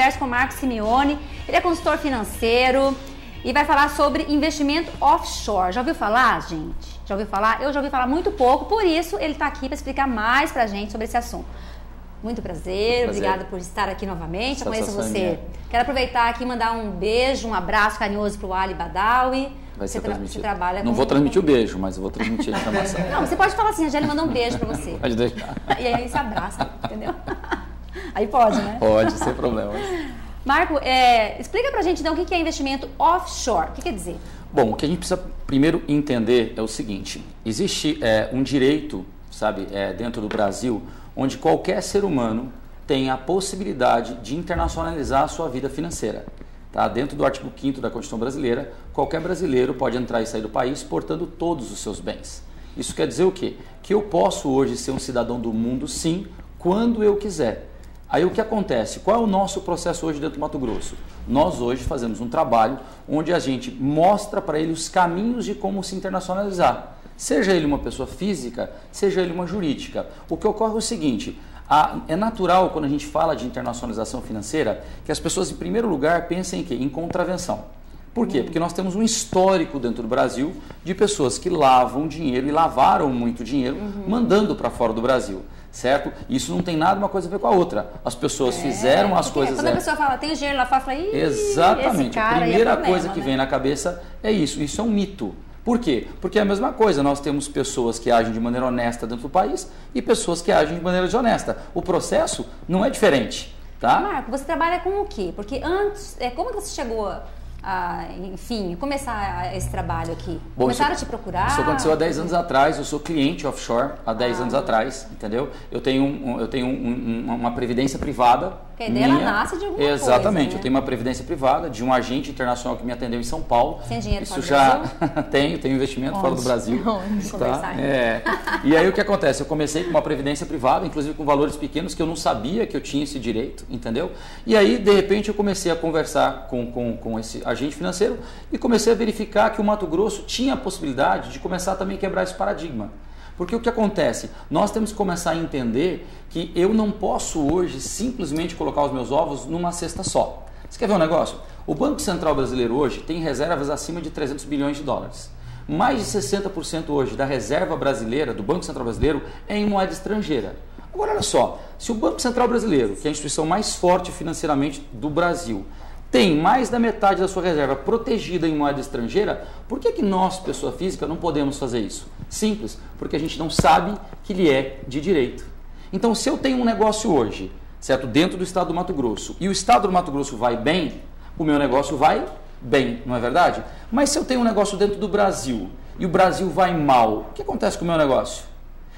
converso com o Marco Simeone, ele é consultor financeiro e vai falar sobre investimento offshore. Já ouviu falar, gente? Já ouviu falar? Eu já ouvi falar muito pouco, por isso ele está aqui para explicar mais para a gente sobre esse assunto. Muito prazer, obrigada por estar aqui novamente. Eu conheço você. Quero aproveitar aqui e mandar um beijo, um abraço carinhoso para o Ali Badawi. Vai ser transmitido. Você trabalha Não vou transmitir o beijo, mas eu vou transmitir a informação. Não, você pode falar assim, a Angélica mandou um beijo para você. Pode deixar. E aí se abraça, entendeu? Aí pode, né? Pode, sem problema. Marco, explica pra gente então o que é investimento offshore. O que quer dizer? Bom, o que a gente precisa primeiro entender é o seguinte. Existe um direito, sabe, dentro do Brasil, onde qualquer ser humano tem a possibilidade de internacionalizar a sua vida financeira. Tá? Dentro do artigo 5º da Constituição Brasileira, qualquer brasileiro pode entrar e sair do país portando todos os seus bens. Isso quer dizer o quê? Que eu posso hoje ser um cidadão do mundo, sim, quando eu quiser. Aí o que acontece? Qual é o nosso processo hoje dentro do Mato Grosso? Nós hoje fazemos um trabalho onde a gente mostra para ele os caminhos de como se internacionalizar. Seja ele uma pessoa física, seja ele uma jurídica. O que ocorre é o seguinte, é natural quando a gente fala de internacionalização financeira que as pessoas em primeiro lugar pensem em quê? Em contravenção. Por quê? Porque nós temos um histórico dentro do Brasil de pessoas que lavam dinheiro e lavaram muito dinheiro mandando para fora do Brasil. Certo? Isso não tem nada uma coisa a ver com a outra. As pessoas fizeram as coisas... Quando a pessoa fala, tem dinheiro lá fora, fala, exatamente. A primeira coisa que né? vem na cabeça é isso. Isso é um mito. Por quê? Porque é a mesma coisa. Nós temos pessoas que agem de maneira honesta dentro do país e pessoas que agem de maneira desonesta. O processo não é diferente. Tá? Marco, você trabalha com o quê? Porque antes... como que você chegou enfim, começar esse trabalho aqui? Bom, começaram a te procurar? Isso aconteceu há 10 anos atrás, eu sou cliente offshore há 10 anos atrás, entendeu? Eu tenho uma previdência privada. Porque a ideia ela nasce de alguma coisa, exatamente, né? Eu tenho uma previdência privada de um agente internacional que me atendeu em São Paulo. Sem dinheiro isso fora do já Brasil? tenho investimento fora do Brasil. Tá? E aí o que acontece? Eu comecei com uma previdência privada, inclusive com valores pequenos que eu não sabia que eu tinha esse direito, entendeu? E aí, de repente, eu comecei a conversar com esse agente financeiro e comecei a verificar que o Mato Grosso tinha a possibilidade de começar também a quebrar esse paradigma. Porque o que acontece? Nós temos que começar a entender que eu não posso hoje simplesmente colocar os meus ovos numa cesta só. Você quer ver um negócio? O Banco Central Brasileiro hoje tem reservas acima de 300 bilhões de dólares. Mais de 60% hoje da reserva brasileira, do Banco Central Brasileiro, é em moeda estrangeira. Agora olha só, se o Banco Central Brasileiro, que é a instituição mais forte financeiramente do Brasil, tem mais da metade da sua reserva protegida em moeda estrangeira, por que nós, pessoa física, não podemos fazer isso? Simples, porque a gente não sabe que ele é de direito. Então, se eu tenho um negócio hoje, certo, dentro do estado do Mato Grosso, e o estado do Mato Grosso vai bem, o meu negócio vai bem, não é verdade? Mas se eu tenho um negócio dentro do Brasil, e o Brasil vai mal, o que acontece com o meu negócio?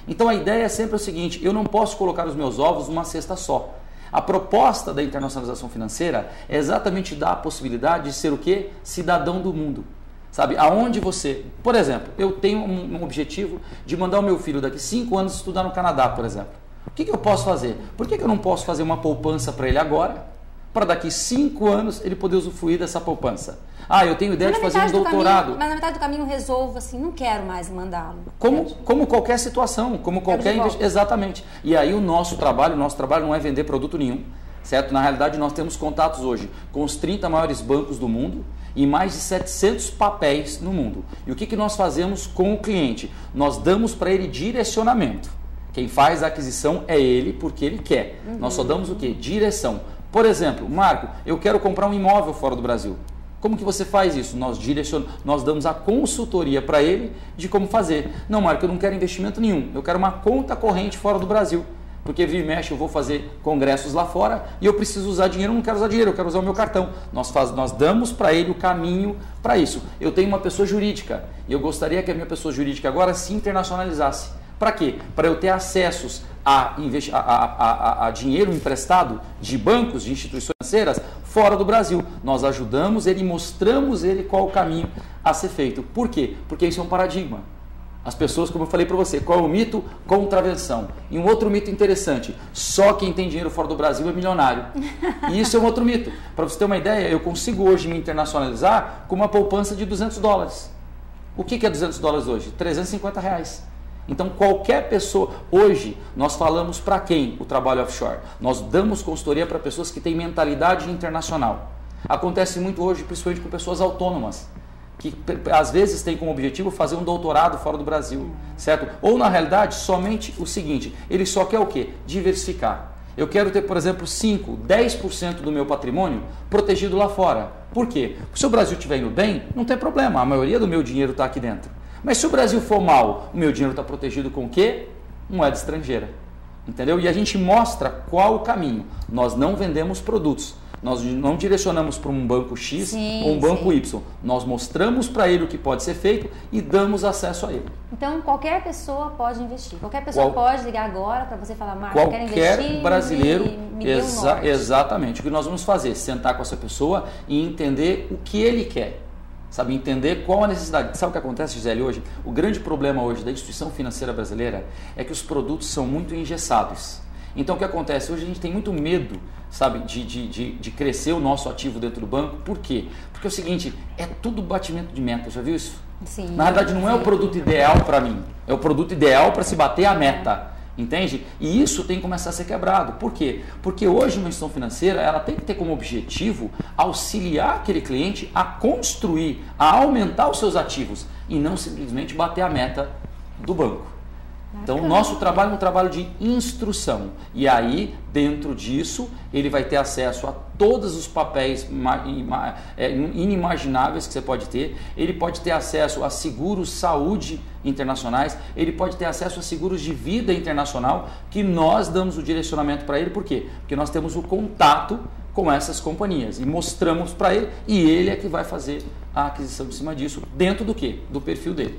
Então, a ideia é sempre o seguinte, eu não posso colocar os meus ovos numa cesta só. A proposta da internacionalização financeira é exatamente dar a possibilidade de ser o quê? Cidadão do mundo. Sabe, aonde você... Por exemplo, eu tenho um objetivo de mandar o meu filho daqui 5 anos estudar no Canadá, por exemplo. O que eu posso fazer? Por que eu não posso fazer uma poupança para ele agora, para daqui 5 anos ele poder usufruir dessa poupança? Eu tenho ideia de fazer um doutorado. Mas na metade do caminho eu resolvo assim, não quero mais mandá-lo. Como qualquer situação, como qualquer investimento. Exatamente. E aí o nosso trabalho não é vender produto nenhum, certo? Na realidade nós temos contatos hoje com os 30 maiores bancos do mundo e mais de 700 papéis no mundo. E o que nós fazemos com o cliente? Nós damos para ele direcionamento. Quem faz a aquisição é ele porque ele quer. Nós só damos o quê? Direção. Por exemplo, Marco, eu quero comprar um imóvel fora do Brasil. Como que você faz isso? Nós damos a consultoria para ele de como fazer. Não, Marco, eu não quero investimento nenhum. Eu quero uma conta corrente fora do Brasil. Porque vira e mexe, eu vou fazer congressos lá fora e eu preciso usar dinheiro, eu não quero usar dinheiro, eu quero usar o meu cartão. Nós damos para ele o caminho para isso. Eu tenho uma pessoa jurídica e eu gostaria que a minha pessoa jurídica agora se internacionalizasse. Para quê? Para eu ter acessos a dinheiro emprestado de bancos, de instituições financeiras fora do Brasil. Nós ajudamos ele e mostramos ele qual o caminho a ser feito. Por quê? Porque isso é um paradigma. As pessoas, como eu falei para você, qual é o mito? Contravenção. E um outro mito interessante, só quem tem dinheiro fora do Brasil é milionário. E isso é um outro mito. Para você ter uma ideia, eu consigo hoje me internacionalizar com uma poupança de $200. O que é $200 hoje? R$350. Então qualquer pessoa, hoje nós falamos para quem o trabalho offshore? Nós damos consultoria para pessoas que têm mentalidade internacional. Acontece muito hoje, principalmente com pessoas autônomas, que às vezes tem como objetivo fazer um doutorado fora do Brasil, certo? Ou na realidade, somente o seguinte, ele só quer o quê? Diversificar. Eu quero ter, por exemplo, 5, 10% do meu patrimônio protegido lá fora. Por quê? Se o Brasil estiver indo bem, não tem problema, a maioria do meu dinheiro está aqui dentro. Mas se o Brasil for mal, o meu dinheiro está protegido com o quê? Moeda estrangeira. Entendeu? E a gente mostra qual o caminho. Nós não vendemos produtos. Nós não direcionamos para um banco X ou um banco Y. Nós mostramos para ele o que pode ser feito e damos acesso a ele. Então, qualquer pessoa pode investir. Qualquer pessoa pode ligar agora para você falar, Marcos, eu quero investir. Qualquer brasileiro, exatamente. O que nós vamos fazer? Sentar com essa pessoa e entender o que ele quer. Sabe, entender qual a necessidade. Sabe o que acontece, Gisele, hoje? O grande problema hoje da instituição financeira brasileira é que os produtos são muito engessados. Então, o que acontece? Hoje a gente tem muito medo, sabe, de crescer o nosso ativo dentro do banco. Por quê? Porque é o seguinte, é tudo batimento de meta, já viu isso? Sim. Na verdade, não é o produto ideal para mim, é o produto ideal para se bater a meta. Entende? E isso tem que começar a ser quebrado. Por quê? Porque hoje uma instituição financeira ela tem que ter como objetivo auxiliar aquele cliente a construir, a aumentar os seus ativos e não simplesmente bater a meta do banco. Então, o nosso trabalho é um trabalho de instrução. E aí, dentro disso, ele vai ter acesso a todos os papéis inimagináveis que você pode ter. Ele pode ter acesso a seguros saúde internacionais. Ele pode ter acesso a seguros de vida internacional, que nós damos o direcionamento para ele. Por quê? Porque nós temos o contato com essas companhias e mostramos para ele. E ele é que vai fazer a aquisição em cima disso. Dentro do quê? Do perfil dele.